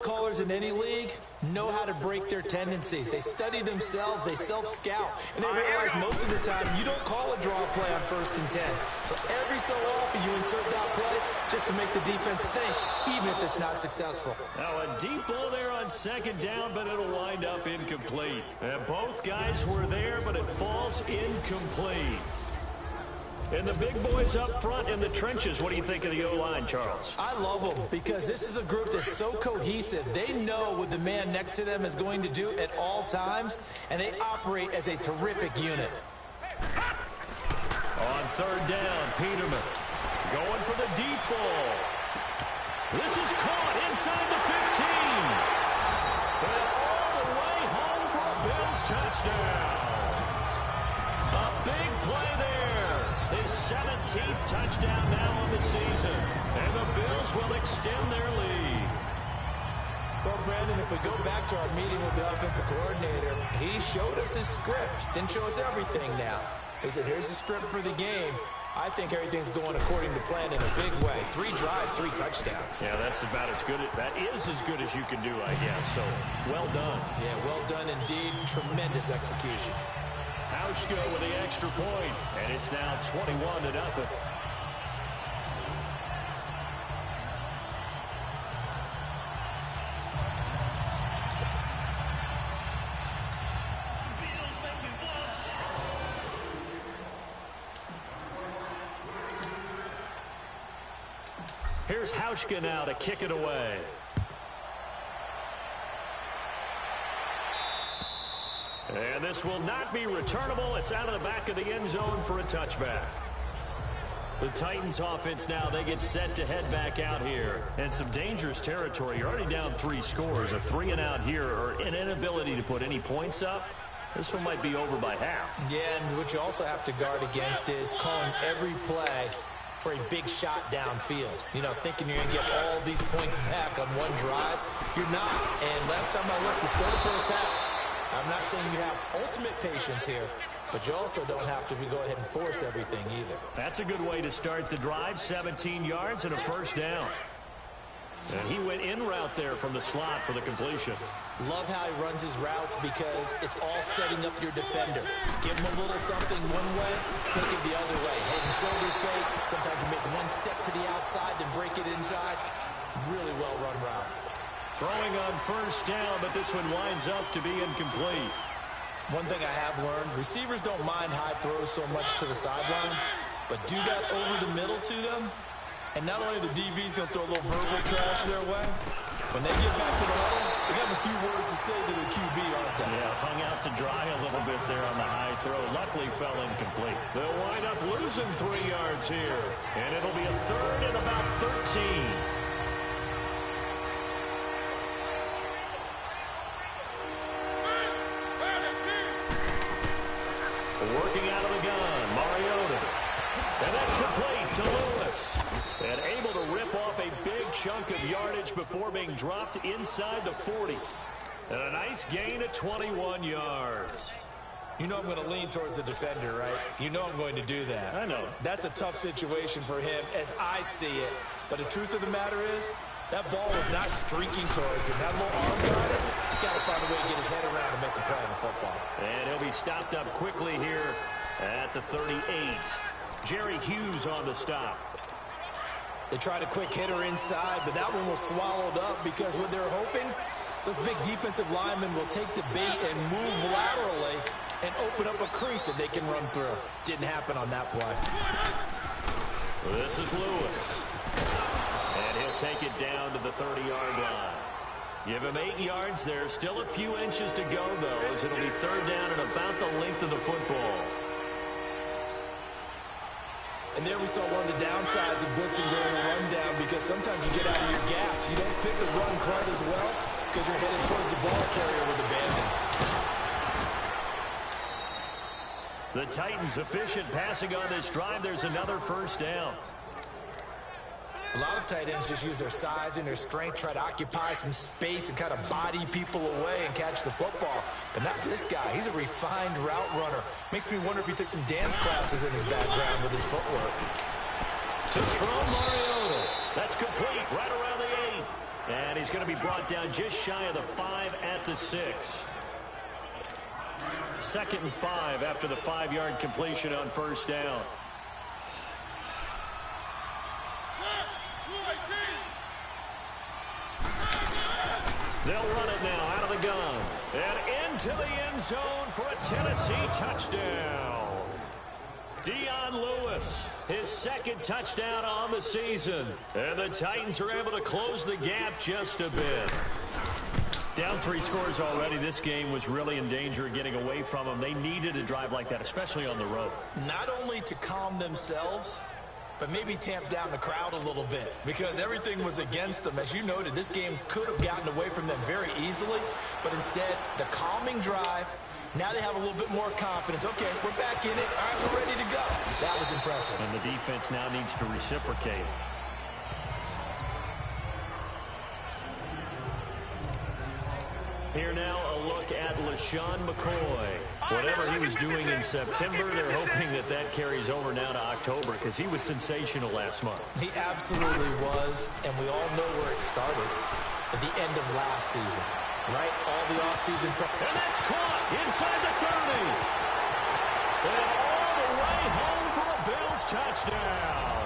callers in any league know how to break their tendencies. They study themselves, they self-scout, and they realize most of the time you don't call a draw play on 1st and 10. So every so often you insert that play just to make the defense think, even if it's not successful. Now a deep ball there on 2nd down, but it'll wind up incomplete. And both guys were there, but it falls incomplete. And the big boys up front in the trenches, what do you think of the O-line, Charles? I love them because this is a group that's so cohesive. They know what the man next to them is going to do at all times, and they operate as a terrific unit. On 3rd down, Peterman going for the deep ball. This is caught inside the 15. And all the way home for a Bills touchdown. A big play there. His 17th touchdown now on the season. And the Bills will extend their lead. Well, Brandon, if we go back to our meeting with the offensive coordinator, he showed us his script. Didn't show us everything now. He said, here's the script for the game. I think everything's going according to plan in a big way. 3 drives, 3 touchdowns. Yeah, that's about as good. That is as good as you can do, I guess. So, well done. Yeah, well done indeed. Tremendous execution. Hauschka with the extra point, and it's now 21-0. Here's Hauschka now to kick it away. And this will not be returnable. It's out of the back of the end zone for a touchback. The Titans offense now, they get set to head back out here. And some dangerous territory. You're already down 3 scores. A 3-and-out here, or an inability to put any points up. This one might be over by half. Yeah, and what you also have to guard against is calling every play for a big shot downfield. You know, thinking you're going to get all these points back on one drive. You're not. And last time I looked, it's still the first half. I'm not saying you have ultimate patience here, but you also don't have to go ahead and force everything either. That's a good way to start the drive. 17 yards and a 1st down. And he went in route there from the slot for the completion. Love how he runs his routes because it's all setting up your defender. Give him a little something one way, take it the other way. Head and shoulder fake. Sometimes you make one step to the outside, then break it inside. Really well run route. Throwing on 1st down, but this one winds up to be incomplete. One thing I have learned, receivers don't mind high throws so much to the sideline, but do that over the middle to them, and not only the DB's going to throw a little verbal trash their way, when they get back to the huddle, they got a few words to say to their QB, aren't they? Yeah, hung out to dry a little bit there on the high throw. Luckily fell incomplete. They'll wind up losing 3 yards here, and it'll be a 3rd and about 13. Working out of the gun, Mariota. And that's complete to Lewis. And able to rip off a big chunk of yardage before being dropped inside the 40. And a nice gain of 21 yards. You know I'm going to lean towards the defender, right? You know I'm going to do that. I know. That's a tough situation for him as I see it. But the truth of the matter is, that ball was not streaking towards him. That little arm got it. He's got to find a way to get his head around and make a play on the football. And he'll be stopped up quickly here at the 38. Jerry Hughes on the stop. They tried a quick hitter inside, but that one was swallowed up because what they're hoping, those big defensive linemen will take the bait and move laterally and open up a crease that they can run through. Didn't happen on that play. This is Lewis. And he'll take it down to the 30-yard line. Give him 8 yards there. Still a few inches to go, though, as it'll be 3rd down and about the length of the football. And there we saw one of the downsides of blitzing during a rundown because sometimes you get out of your gaps. You don't fit the run quite as well because you're headed towards the ball carrier with abandon. The Titans efficient passing on this drive. There's another 1st down. A lot of tight ends just use their size and their strength, try to occupy some space and kind of body people away and catch the football. But not this guy. He's a refined route runner. Makes me wonder if he took some dance classes in his background with his footwork. To throw Mariota. That's complete right around the 8. And he's going to be brought down just shy of the 5 at the 6. 2nd and 5 after the 5-yard completion on first down. They'll run it now out of the gun. And into the end zone for a Tennessee touchdown. Dion Lewis, his 2nd touchdown on the season. And the Titans are able to close the gap just a bit. Down 3 scores already. This game was really in danger of getting away from them. They needed a drive like that, especially on the road. Not only to calm themselves, but maybe tamp down the crowd a little bit because everything was against them. As you noted, this game could have gotten away from them very easily, but instead, the calming drive, now they have a little bit more confidence. Okay, we're back in it. All right, we're ready to go. That was impressive. And the defense now needs to reciprocate. Here now, a look at LaShawn McCoy. Whatever he was doing in September, they're hoping that that carries over now to October because he was sensational last month. He absolutely was, and we all know where it started at the end of last season, right? All the offseason. And that's caught inside the 30. And all the way home for a Bills touchdown.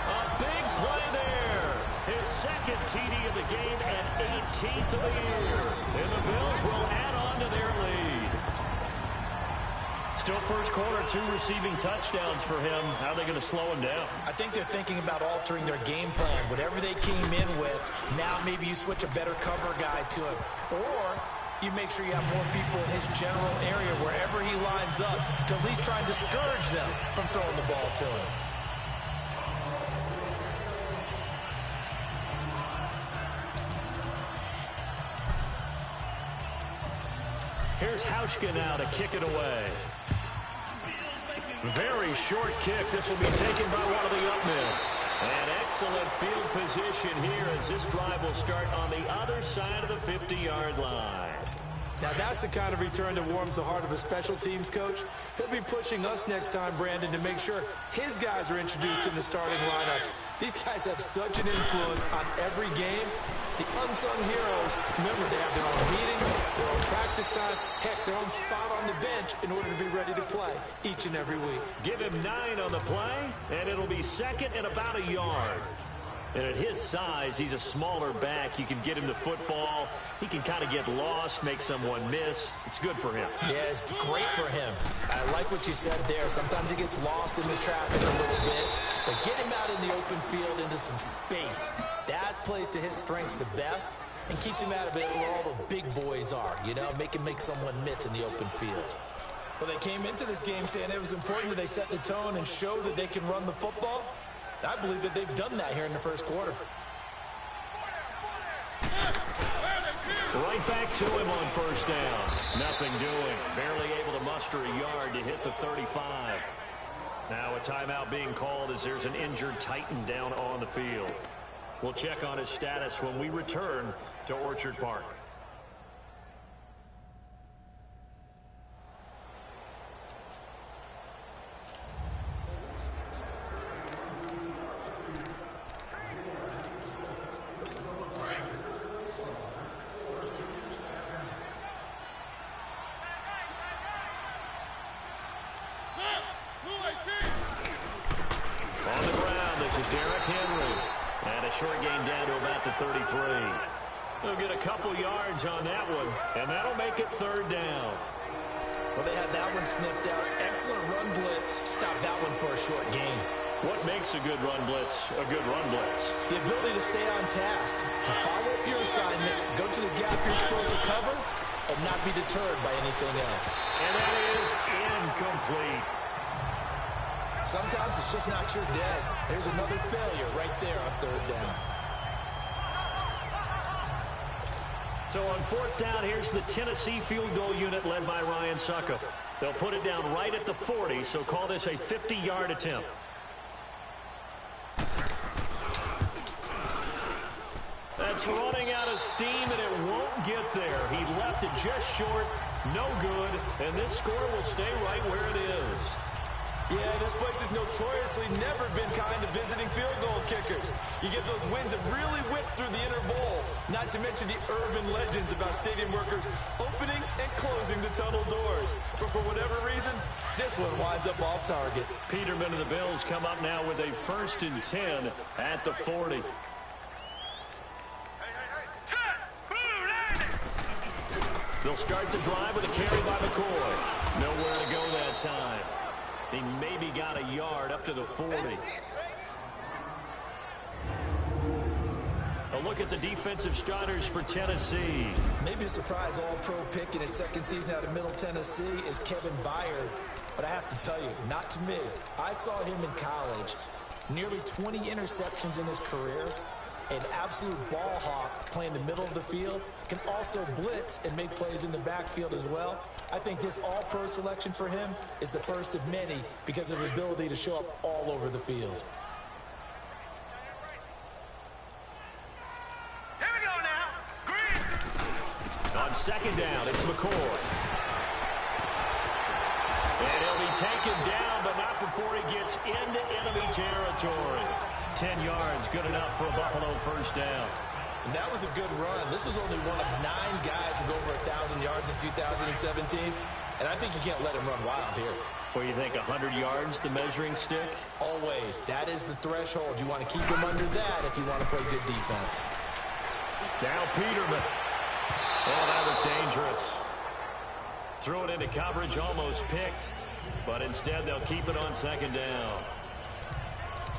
A big play there. His 2nd TD of the game and 18th of the year. And the Bills will add on to their lead. Still first quarter, 2 receiving touchdowns for him. How are they going to slow him down? I think they're thinking about altering their game plan. Whatever they came in with, now maybe you switch a better cover guy to him. Or you make sure you have more people in his general area wherever he lines up to at least try and discourage them from throwing the ball to him. Here's Hauschka now to kick it away. Very short kick. This will be taken by one of the up men. And excellent field position here as this drive will start on the other side of the 50-yard line. Now that's the kind of return that warms the heart of a special teams coach. He'll be pushing us next time, Brandon, to make sure his guys are introduced in the starting lineups. These guys have such an influence on every game. The unsung heroes, remember, they have their own meetings, their own practice time, heck, their own spot on the bench in order to be ready to play each and every week. Give him 9 on the play, and it'll be 2nd and about a yard. And at his size, he's a smaller back. You can get him the football. He can kind of get lost, make someone miss. It's good for him. Yeah, it's great for him. I like what you said there. Sometimes he gets lost in the traffic a little bit, but get him out in the open field into some space. That plays to his strengths the best and keeps him out of it where all the big boys are, you know, make someone miss in the open field. Well, they came into this game saying it was important that they set the tone and show that they can run the football. I believe that they've done that here in the first quarter. Right back to him on first down. Nothing doing. Barely able to muster a yard to hit the 35. Now a timeout being called as there's an injured Titan down on the field. We'll check on his status when we return to Orchard Park. They'll get a couple yards on that one, and that'll make it 3rd down. Well, they had that one snipped out. Excellent run blitz. Stop that one for a short gain. What makes a good run blitz a good run blitz? The ability to stay on task, to follow up your assignment, go to the gap you're supposed to cover, and not be deterred by anything else. And that is incomplete. Sometimes it's just not your day. There's another failure right there on 3rd down. So on 4th down, here's the Tennessee field goal unit led by Ryan Suckup. They'll put it down right at the 40, so call this a 50-yard attempt. That's running out of steam, and it won't get there. He left it just short, no good, and this score will stay right where it is. Yeah, this place has notoriously never been kind to visiting field goal kickers. You get those wins that really whip through the inner bowl, not to mention the urban legends about stadium workers opening and closing the tunnel doors. But for whatever reason, this one winds up off target. Peterman and the Bills come up now with a 1st and 10 at the 40. They'll start the drive with a carry by McCoy. Nowhere to go that time. He maybe got a yard up to the 40. A look at the defensive starters for Tennessee. Maybe a surprise all-pro pick in his second season out of Middle Tennessee is Kevin Byard. But I have to tell you, not to me. I saw him in college. Nearly 20 interceptions in his career. An absolute ball hawk playing the middle of the field. Can also blitz and make plays in the backfield as well. I think this all-pro selection for him is the first of many because of his ability to show up all over the field. Here we go now. Green. On 2nd down, it's McCoy. And he'll be taken down, but not before he gets into enemy territory. 10 yards, good enough for a Buffalo 1st down. And that was a good run. This was only one of 9 guys to go over 1,000 yards in 2017. And I think you can't let him run wild here. Well, you think 100 yards, the measuring stick? Always. That is the threshold. You want to keep him under that if you want to play good defense. Now Peterman. Oh, that was dangerous. Threw it into coverage, almost picked. But instead, they'll keep it on 2nd down.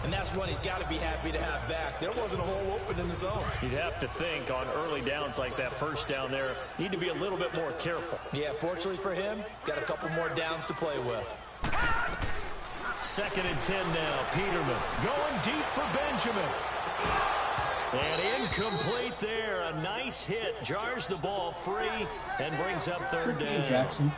And that's one he's got to be happy to have back. There wasn't a hole open in the zone. You'd have to think on early downs like that 1st down there, need to be a little bit more careful. Yeah, fortunately for him, got a couple more downs to play with. 2nd and 10 now. Peterman going deep for Benjamin. And incomplete there. A nice hit. Jars the ball free and brings up 3rd down. Jackson.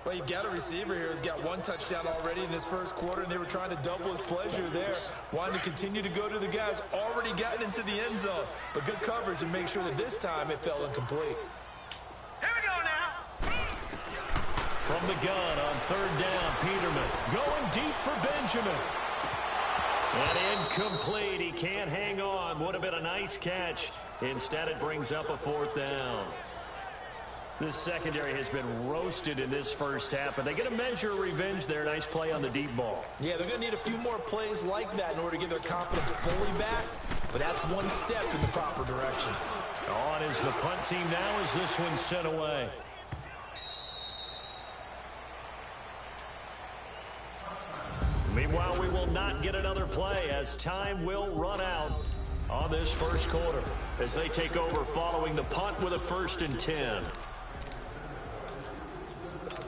Well, you've got a receiver here who's got 1 touchdown already in this 1st quarter, and they were trying to double his pleasure there, wanting to continue to go to the guys already gotten into the end zone. But good coverage to make sure that this time it fell incomplete. Here we go now. From the gun on 3rd down, Peterman going deep for Benjamin. And incomplete. He can't hang on. Would have been a nice catch. Instead, it brings up a 4th down. This secondary has been roasted in this 1st half, but they get a measure of revenge there. Nice play on the deep ball. Yeah, they're going to need a few more plays like that in order to get their confidence fully back, but that's one step in the proper direction. On is the punt team now as this one's sent away. Meanwhile, we will not get another play as time will run out on this 1st quarter as they take over following the punt with a 1st and 10.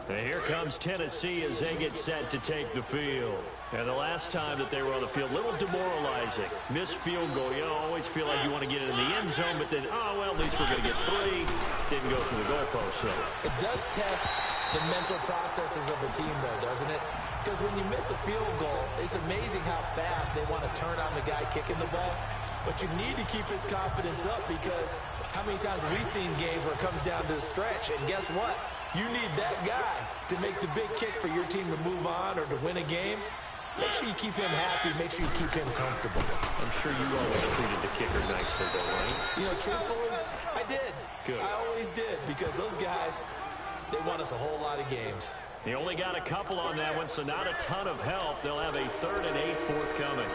And here comes Tennessee as they get set to take the field. And the last time that they were on the field, a little demoralizing. Missed field goal. You always feel like you want to get it in the end zone, but then, oh, well, at least we're going to get 3. Didn't go through the goalpost, so. It does test the mental processes of the team, though, doesn't it? Because when you miss a field goal, it's amazing how fast they want to turn on the guy kicking the ball. But you need to keep his confidence up because how many times have we seen games where it comes down to the stretch, and guess what? You need that guy to make the big kick for your team to move on or to win a game. Make sure you keep him happy. Make sure you keep him comfortable. I'm sure you always treated the kicker nicely, though, right? You know, truthfully, I did. Good. I always did because those guys, they won us a whole lot of games. They only got a couple on that one, so not a ton of help. They'll have a 3rd and 8 forthcoming.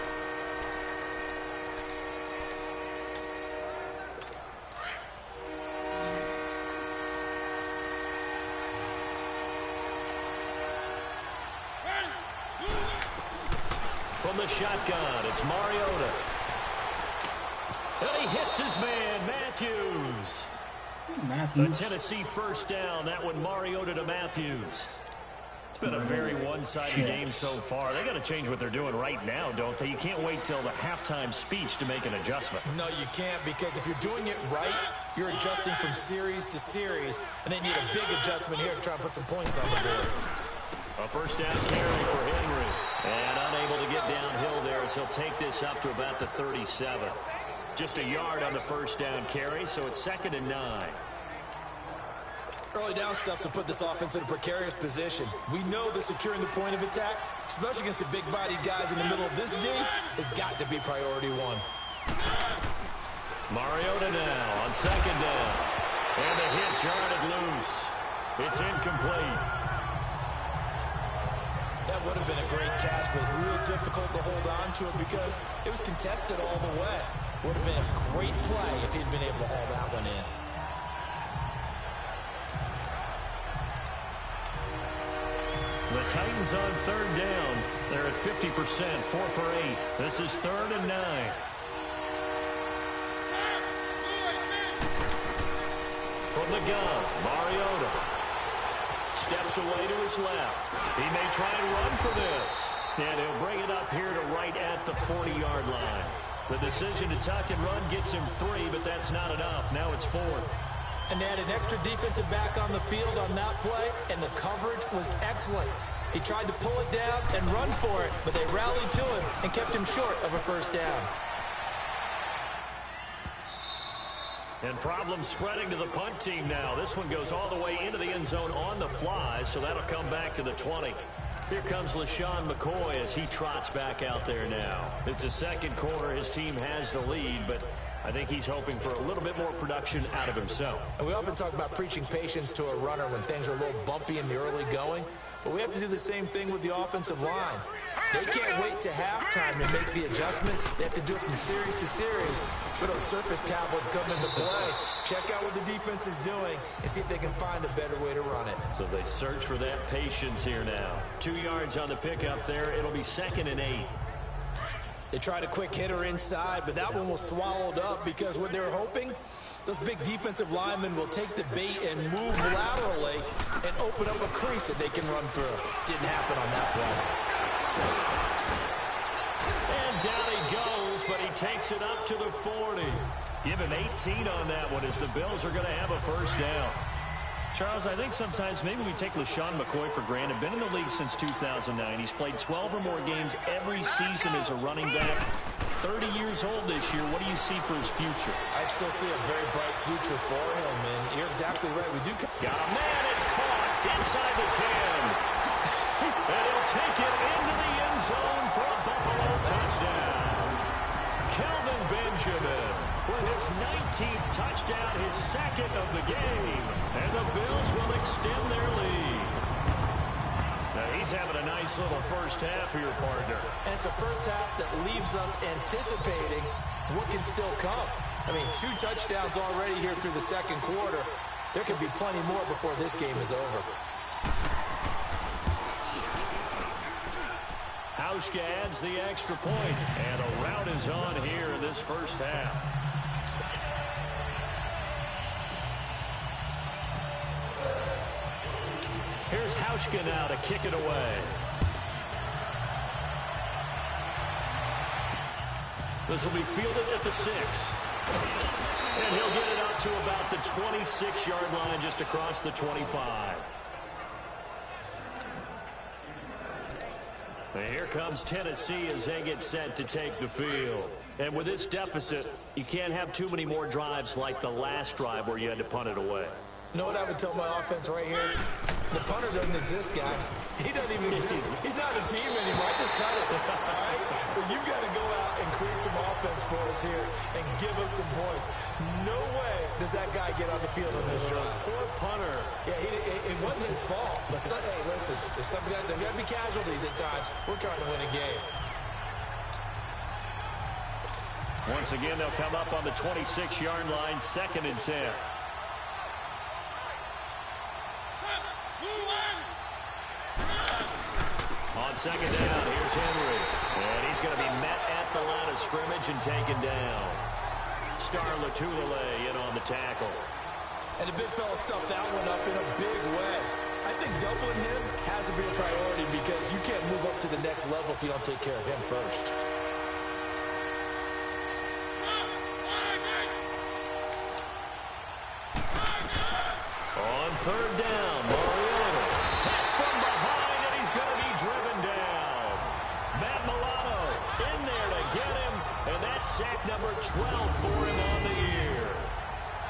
From the shotgun, it's Mariota. And he hits his man, Matthews. A Tennessee 1st down. That one, Mariota to Matthews. It's been a very one-sided game so far. They got to change what they're doing right now, don't they? You can't wait till the halftime speech to make an adjustment. No, you can't, because if you're doing it right, you're adjusting from series to series, and they need a big adjustment here to try and put some points on the board. A 1st down carry for Henry. And unable to get downhill there as he'll take this up to about the 37. Just a yard on the 1st down carry, so it's 2nd and 9. Early down stuffs will put this offense in a precarious position. We know that securing the point of attack, especially against the big-bodied guys in the middle of this D, has got to be priority one. Mariota now on second down. And the hit jarred it loose. It's incomplete. That would have been a great catch, but it was real difficult to hold on to it because it was contested all the way. Would have been a great play if he'd been able to haul that one in. The Titans on third down. They're at 50%, 4 for 8. This is 3rd and 9. From the gun, Mariota steps away to his left. He may try and run for this. And he'll bring it up here to right at the 40-yard line. The decision to tuck and run gets him 3, but that's not enough. Now it's 4th. And they had an extra defensive back on the field on that play, and the coverage was excellent. He tried to pull it down and run for it, but they rallied to him and kept him short of a first down. And problems spreading to the punt team now. This one goes all the way into the end zone on the fly, so that'll come back to the 20. Here comes LaShawn McCoy as he trots back out there now. It's the second quarter. His team has the lead, but I think he's hoping for a little bit more production out of himself. And we often talk about preaching patience to a runner when things are a little bumpy in the early going, but we have to do the same thing with the offensive line. They can't wait to halftime to make the adjustments. They have to do it from series to series for those surface tablets come into play. Check out what the defense is doing and see if they can find a better way to run it. So they search for that patience here now. 2 yards on the pickup there. It'll be 2nd and 8. They tried a quick hitter inside, but that one was swallowed up because what they were hoping, those big defensive linemen will take the bait and move laterally and open up a crease that they can run through. Didn't happen on that play. And down he goes, but he takes it up to the 40. Give him 18 on that one as the Bills are going to have a first down. Charles, I think sometimes maybe we take LaShawn McCoy for granted. Been in the league since 2009. He's played 12 or more games every season as a running back. 30 years old this year. What do you see for his future? I still see a very bright future for him, and you're exactly right. We do. Got a man. It's caught inside the 10. And he'll take it into the end zone for a Buffalo touchdown. Kelvin Benjamin with his 19th touchdown, his 2nd of the game. And the Bills will extend their lead. Now he's having a nice little first half for your partner. And it's a first half that leaves us anticipating what can still come. I mean, 2 touchdowns already here through the second quarter. There could be plenty more before this game is over. Hauschka adds the extra point, and a rout is on here in this first half. Here's Hauschka now to kick it away. This will be fielded at the 6. And he'll get it up to about the 26-yard line, just across the 25. And here comes Tennessee as they get set to take the field. And with this deficit, you can't have too many more drives like the last drive where you had to punt it away. You know what I would tell my offense right here? The punter doesn't exist, guys. He doesn't even exist. He's not a team anymore. I just cut it. All right? So you've got to go out and create some offense for us here and give us some points. No way does that guy get on the field on this drive. Poor punter. Yeah, it wasn't his fault. But hey, listen, there's something there got to be casualties at times. We're trying to win a game. Once again, they'll come up on the 26-yard line, 2nd and 10. On second down, here's Henry. And he's going to be met at the line of scrimmage and taken down. Star Latulele in on the tackle. And the big fella stuffed that one up in a big way. I think doubling him has to be a priority because you can't move up to the next level if you don't take care of him first. On third down, Mariota hit from behind, and he's going to be driven down. Matt Milano in there to get him, and that's sack number 12 for him on the year.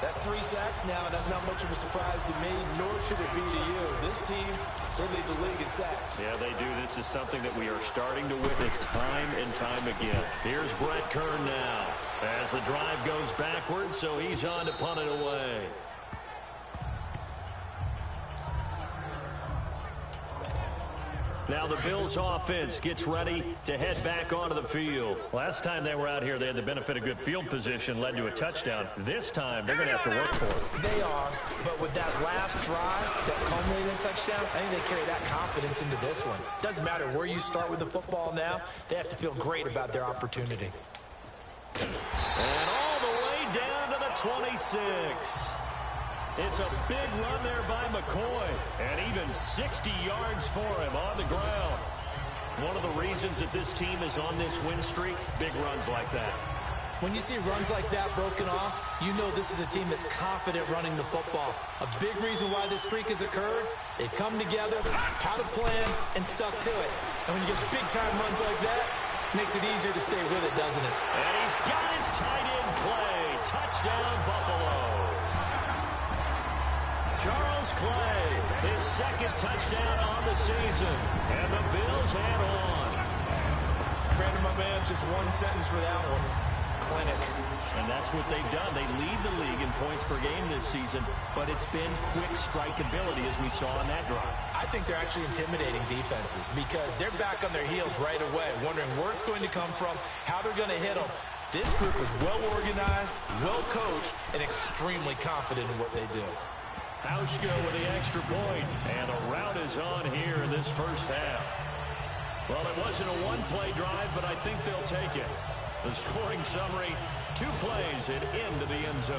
That's 3 sacks now, and that's not much of a surprise to me, nor should it be to you. This team, they lead the league in sacks. Yeah, they do. This is something that we are starting to witness time and time again. Here's Brett Kern now as the drive goes backwards, so he's on to punt it away. Now the Bills offense gets ready to head back onto the field. Last time they were out here, they had the benefit of good field position, led to a touchdown. This time, they're going to have to work for it. They are, but with that last drive that culminated in a touchdown, I think they carry that confidence into this one. Doesn't matter where you start with the football now, they have to feel great about their opportunity. And all the way down to the 26. It's a big run there by McCoy, and even 60 yards for him on the ground. One of the reasons that this team is on this win streak, big runs like that. When you see runs like that broken off, you know this is a team that's confident running the football. A big reason why this streak has occurred, they've come together, had a plan, and stuck to it. And when you get big-time runs like that, it makes it easier to stay with it, doesn't it? And he's got his tight end play. Touchdown, Buffalo. Charles Clay, his second touchdown on the season. And the Bills head on. Brandon, my man, just one sentence for that one. Clinic. And that's what they've done. They lead the league in points per game this season, but it's been quick strike ability as we saw on that drive. I think they're actually intimidating defenses because they're back on their heels right away, wondering where it's going to come from, how they're going to hit them. This group is well organized, well coached, and extremely confident in what they do. Hauschka with the extra point, and the route is on here in this first half. Well, it wasn't a one-play drive, but I think they'll take it. The scoring summary, 2 plays and into the end zone.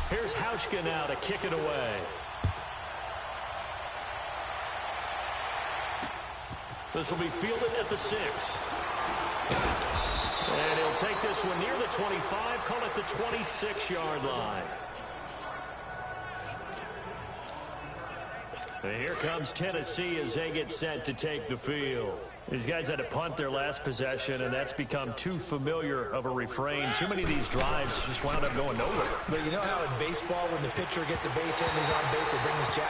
Here's Hauschka now to kick it away. This will be fielded at the 6. And he'll take this one near the 25, call it the 26-yard line. And here comes Tennessee as they get set to take the field. These guys had to punt their last possession, and that's become too familiar of a refrain. Too many of these drives just wound up going nowhere. But you know how in baseball, when the pitcher gets a base hit and he's on base, they bring his jacket